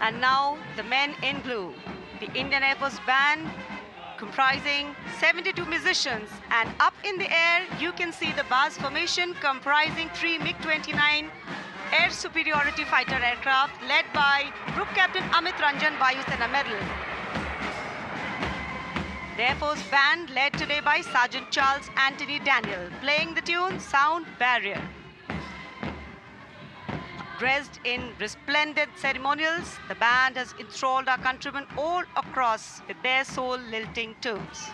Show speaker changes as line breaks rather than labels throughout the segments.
And now the men in blue, the Indian Air Force band comprising 72 musicians, and up in the air you can see the bars formation comprising 3 MiG-29 air superiority fighter aircraft led by Group Captain Amit Ranjan, Vayu Sena Medal. The Air Force band led today by Sergeant Charles Anthony Daniel, playing the tune Sound Barrier. Dressed in resplendent ceremonials, the band has enthralled our countrymen all across with their soul-lilting tunes.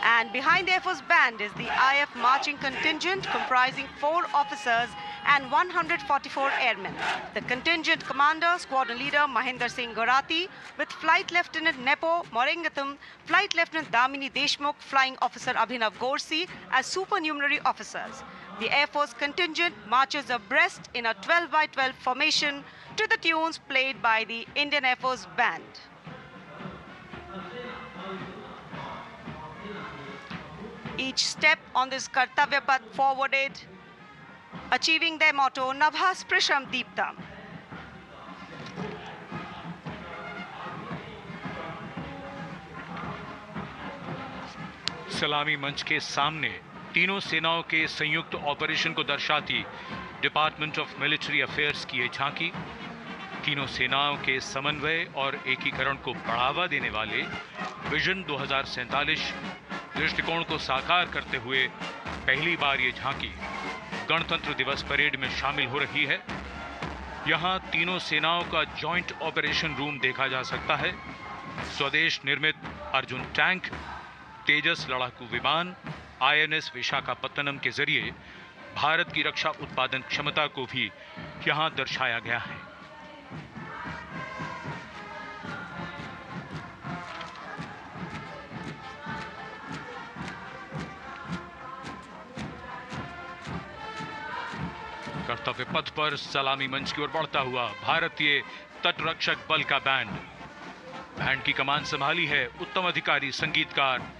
And behind the Air Force band is the IF marching contingent comprising 4 officers and 144 airmen. The contingent commander, squadron leader Mahinder Singh Gorati, with Flight Lieutenant Nepo Morengatham, Flight Lieutenant Damini Deshmukh, Flying Officer Abhinav Gorsi as supernumerary officers. The Air Force contingent marches abreast in a 12 by 12 formation to the tunes played by the Indian Air Force band. Each step on this Kartavya Path forwarded, achieving their motto, Nabha Sprisham Deeptam.
सलामी मंच के सामने तीनों सेनाओं के संयुक्त operation को दर्शाती डिपार्टमेंट ऑफ मिलिट्री अफेयर्स की ये झांकी तीनों सेनाओं के समन्वय और एकीकरण को बढ़ावा देने वाले विजन 2047 दृष्टिकोण को साकार करते हुए पहली बार ये झांकी गणतंत्र दिवस परेड में शामिल हो रही है। यहां तीनों सेनाओं का जॉइंट ऑपरेशन रूम देखा जा सकता है। स्वदेश निर्मित अर्जुन टैंक, तेजस लड़ाकू विमान, INS विशाखापत्तनम के जरिए भारत की रक्षा उत्पादन क्षमता को भी यहां दर्शाया गया है। कर्तव्य पथ पर सलामी मंच की ओर बढ़ता हुआ भारतीय तटरक्षक बल का बैंड की कमान संभाली है उत्तम अधिकारी संगीतकार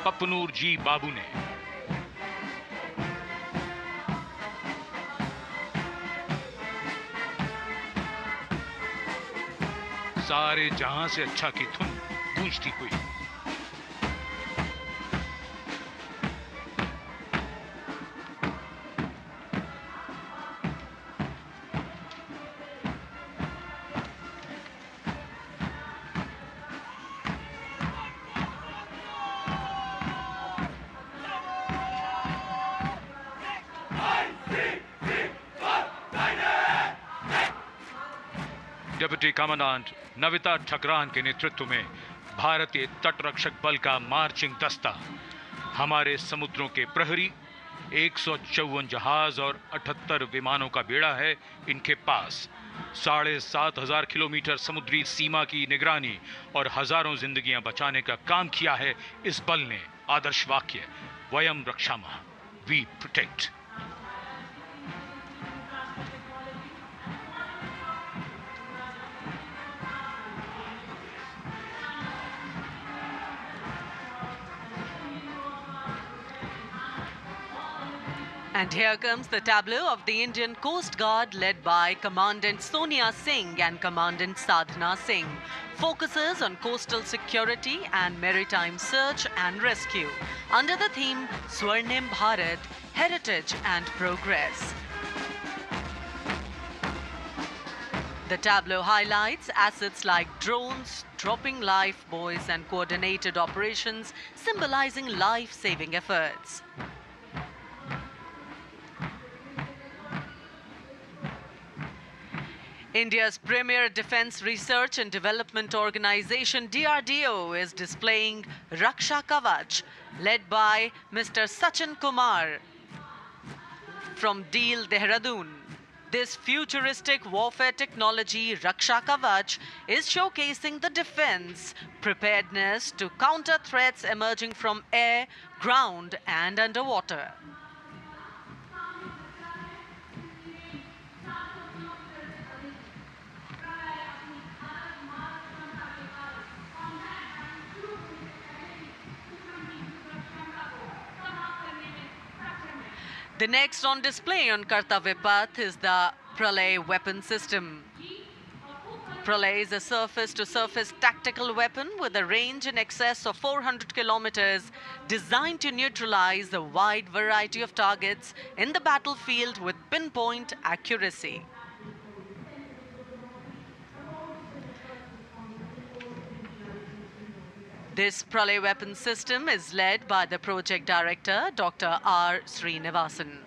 पप्पनूर जी बाबू ने। सारे जहां से अच्छा की धुन गूंजती हुई। डिप्टी कमांडेंट नविता ठकरान के नेतृत्व में भारतीय तटरक्षक बल का मार्चिंग दस्ता हमारे समुद्रों के प्रहरी 154 जहाज और 78 विमानों का बेड़ा है इनके पास। 7,500 किलोमीटर समुद्री सीमा की निगरानी और हजारों जिंदगियां बचाने का काम किया है इस बल ने। आदर्श वाक्य वयम रक्षामः, we protect.
And here comes the tableau of the Indian Coast Guard led by Commandant Sonia Singh and Commandant Sadhana Singh. Focuses on coastal security and maritime search and rescue under the theme Swarnim Bharat, Heritage and Progress. The tableau highlights assets like drones, dropping life buoys and coordinated operations symbolizing life-saving efforts. India's premier defense research and development organization DRDO is displaying Raksha Kavach, led by Mr. Sachin Kumar from Deel, Dehradun. This futuristic warfare technology, Raksha Kavach, is showcasing the defense preparedness to counter threats emerging from air, ground and underwater. The next on display on Kartavya Path is the Pralay weapon system. Pralay is a surface-to-surface tactical weapon with a range in excess of 400 kilometers, designed to neutralize a wide variety of targets in the battlefield with pinpoint accuracy. This Pralay weapon system is led by the project director, Dr. R. Srinivasan.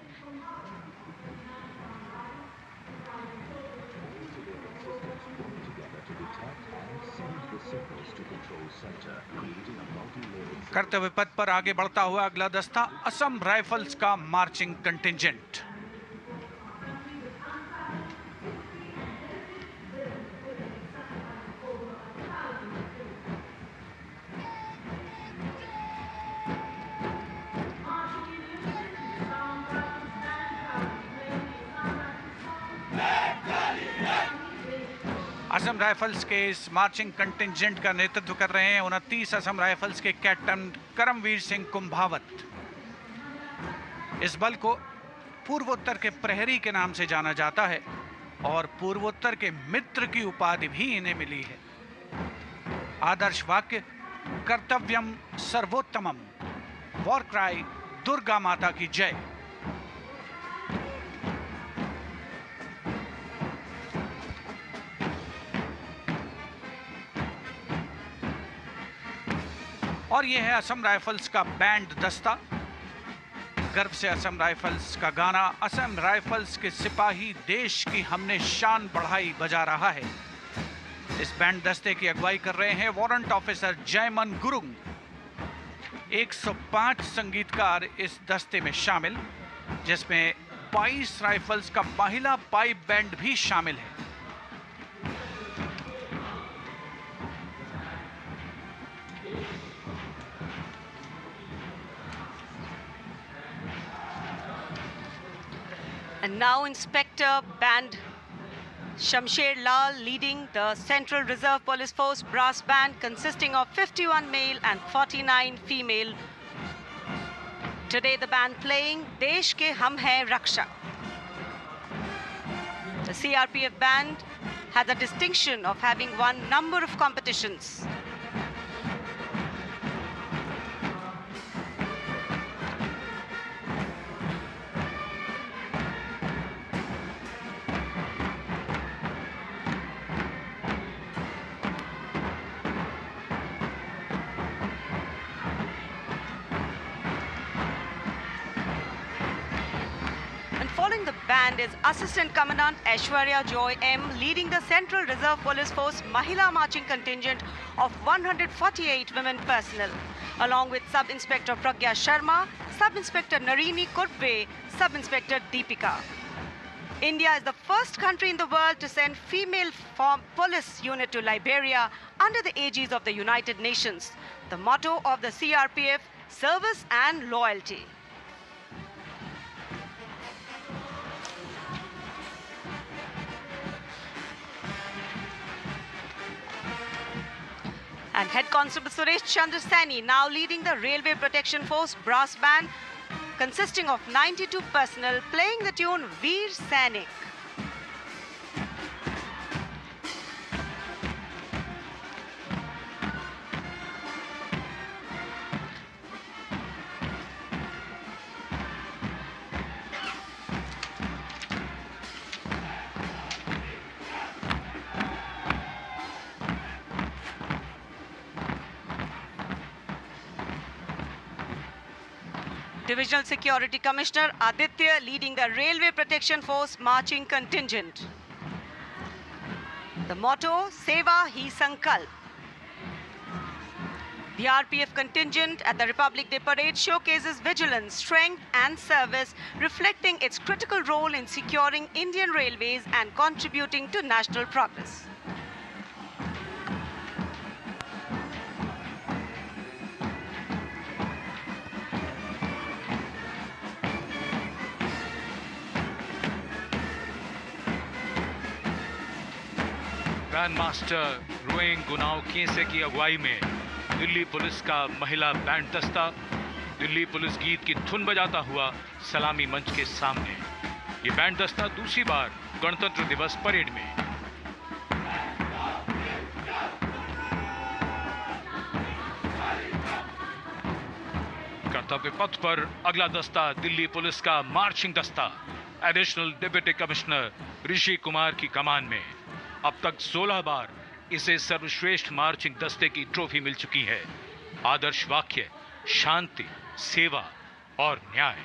कर्तव्य पथ पर आगे बढ़ता हुआ अगला दस्ता Assam rifles का marching contingent. Assam rifles के इस मार्चिंग कंटिंजेंट का नेतृत्व कर रहे हैं 29 असम राइफल्स के कैप्टन करमवीर सिंह कुंभावत। इस बल को पूर्वोत्तर के प्रहरी के नाम से जाना जाता है और पूर्वोत्तर के मित्र की उपाधि भी इन्हें मिली है। आदर्श वाक्य कर्तव्यम सर्वोत्तमम, वॉर क्राई दुर्गा माता की जय। और यह है असम राइफल्स का बैंड दस्ता। गर्व से असम राइफल्स का गाना असम राइफल्स के सिपाही देश की हमने शान बढ़ाई बजा रहा है। इस बैंड दस्ते की अगुवाई कर रहे हैं वारंट ऑफिसर जयमन गुरुंग। 105 संगीतकार इस दस्ते में शामिल, जिसमें 22 राइफल्स का महिला पाइप बैंड भी शामिल है।
And now Inspector Band Shamsher Lal leading the Central Reserve Police Force brass band consisting of 51 male and 49 female. Today the band playing Desh Ke Hum Hai Raksha. The CRPF band has the distinction of having won a number of competitions. Following the band is Assistant Commandant Aishwarya Joy M leading the Central Reserve Police Force Mahila Marching Contingent of 148 women personnel, along with Sub-Inspector Pragya Sharma, Sub-Inspector Narini Kurve, Sub-Inspector Deepika. India is the first country in the world to send female police unit to Liberia under the aegis of the United Nations. The motto of the CRPF, service and loyalty. And Head Constable Suresh Chandra Saini now leading the Railway Protection Force brass band consisting of 92 personnel playing the tune Veer Sainik. Divisional Security Commissioner Aditya leading the Railway Protection Force marching contingent. The motto, Seva Hi Sankalp. The RPF contingent at the Republic Day Parade showcases vigilance, strength and service, reflecting its critical role in securing Indian railways and contributing to national progress.
Grand master रोइंग गुनाव केसे की अगुवाई में Delhi police का महिला band दस्ता Delhi police गीत की धुन बजाता हुआ सलामी मंच के सामने। ये बैंड दस्ता दूसरी बार गणतंत्र दिवस परेड में। कर्तव्य पथ पर अगला दस्ता दिल्ली पुलिस का मार्चिंग दस्ता additional deputy commissioner Rishi Kumar की कमान में। अब तक 16 बार इसे सर्वश्रेष्ठ मार्चिंग दस्ते की ट्रॉफी मिल चुकी है। आदर्श वाक्य शांति, सेवा और न्याय।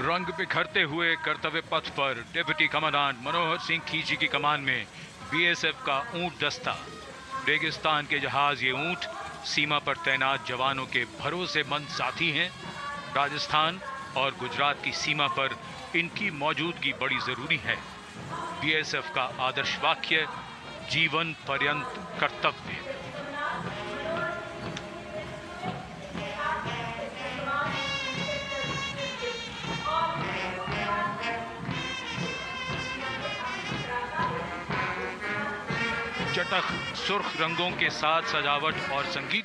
रंग बिखरते हुए कर्तव्य पथ पर डिप्टी कमांडेंट मनोहर सिंह खींची की कमान में बीएसएफ का ऊंट दस्ता। रेगिस्तान के जहाज ये ऊंट सीमा पर तैनात जवानों के भरोसेमंद साथी हैं। राजस्थान और गुजरात की सीमा पर इनकी मौजूदगी बड़ी जरूरी है। बीएसएफ का आदर्श वाक्य जीवन पर्यंत कर्तव्य। चटख सुर्ख रंगों के साथ सजावट और संगीत